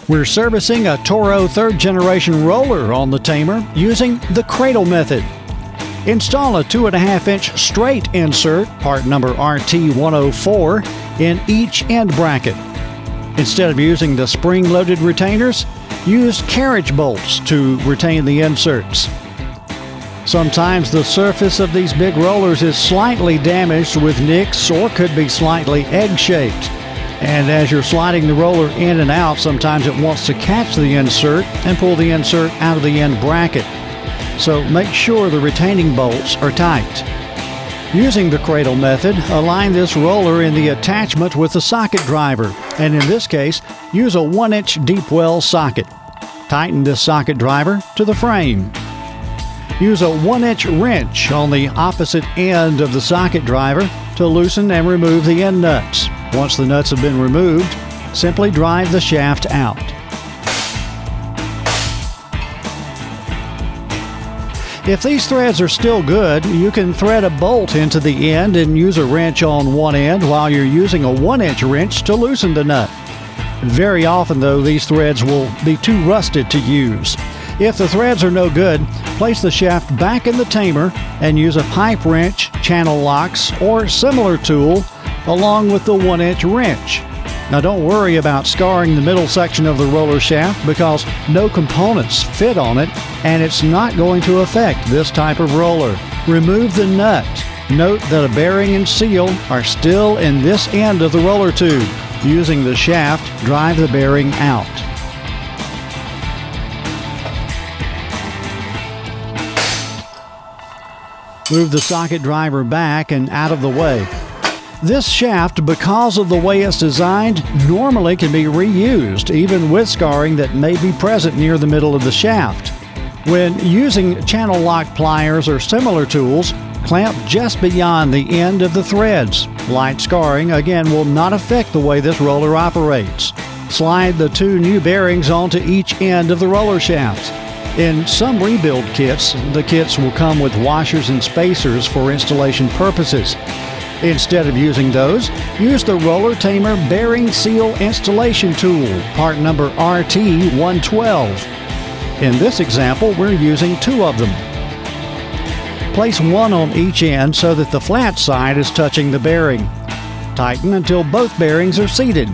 We're servicing a Toro 3rd generation roller on the tamer using the cradle method. Install a 2.5-inch straight insert, part number RT104, in each end bracket. Instead of using the spring-loaded retainers, use carriage bolts to retain the inserts. Sometimes the surface of these big rollers is slightly damaged with nicks or could be slightly egg-shaped. And as you're sliding the roller in and out, sometimes it wants to catch the insert and pull the insert out of the end bracket. So make sure the retaining bolts are tight. Using the cradle method, align this roller in the attachment with the socket driver, and in this case, use a 1-inch deep well socket. Tighten this socket driver to the frame. Use a 1-inch wrench on the opposite end of the socket driver to loosen and remove the end nuts. Once the nuts have been removed, simply drive the shaft out. If these threads are still good, you can thread a bolt into the end and use a wrench on one end while you're using a 1-inch wrench to loosen the nut. Very often, though, these threads will be too rusted to use. If the threads are no good, place the shaft back in the tamer and use a pipe wrench, channel locks, or similar tool along with the 1-inch wrench. Now don't worry about scarring the middle section of the roller shaft because no components fit on it and it's not going to affect this type of roller. Remove the nut. Note that a bearing and seal are still in this end of the roller tube. Using the shaft, drive the bearing out. Move the socket driver back and out of the way. This shaft, because of the way it's designed, normally can be reused, even with scarring that may be present near the middle of the shaft. When using channel lock pliers or similar tools, clamp just beyond the end of the threads. Light scarring, again, will not affect the way this roller operates. Slide the 2 new bearings onto each end of the roller shaft. In some rebuild kits, the kits will come with washers and spacers for installation purposes. Instead of using those, use the Roller Tamer Bearing Seal Installation Tool, part number RT112. In this example, we're using 2 of them. Place one on each end so that the flat side is touching the bearing. Tighten until both bearings are seated.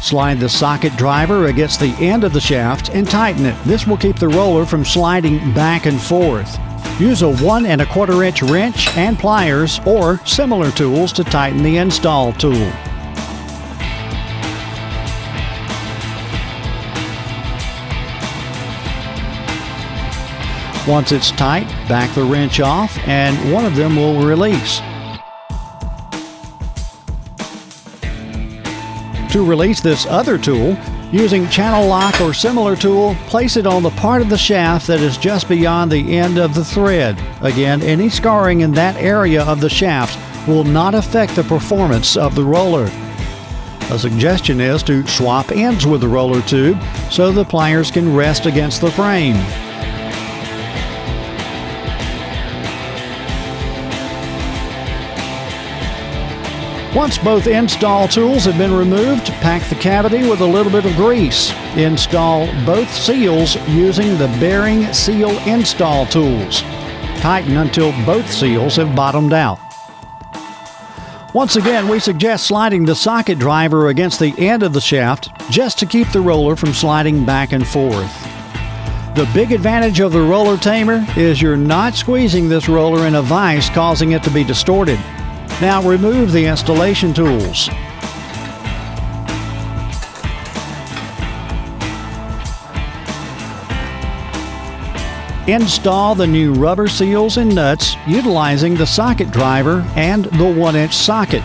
Slide the socket driver against the end of the shaft and tighten it. This will keep the roller from sliding back and forth. Use a 1.25-inch wrench and pliers or similar tools to tighten the install tool. Once it's tight, back the wrench off and one of them will release. To release this other tool, using channel lock or similar tool, place it on the part of the shaft that is just beyond the end of the thread. Again, any scarring in that area of the shaft will not affect the performance of the roller. A suggestion is to swap ends with the roller tube so the pliers can rest against the frame. Once both install tools have been removed, pack the cavity with a little bit of grease. Install both seals using the bearing seal install tools. Tighten until both seals have bottomed out. Once again, we suggest sliding the socket driver against the end of the shaft just to keep the roller from sliding back and forth. The big advantage of the Roller Tamer is you're not squeezing this roller in a vise, causing it to be distorted. Now remove the installation tools. Install the new rubber seals and nuts utilizing the socket driver and the 1-inch socket.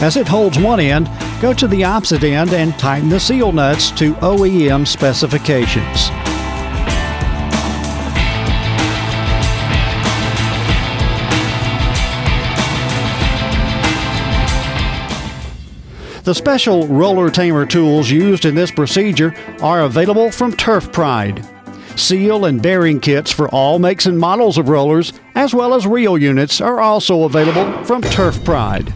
As it holds one end, go to the opposite end and tighten the seal nuts to OEM specifications. The special roller tamer tools used in this procedure are available from Turf Pride. Seal and bearing kits for all makes and models of rollers, as well as reel units, are also available from Turf Pride.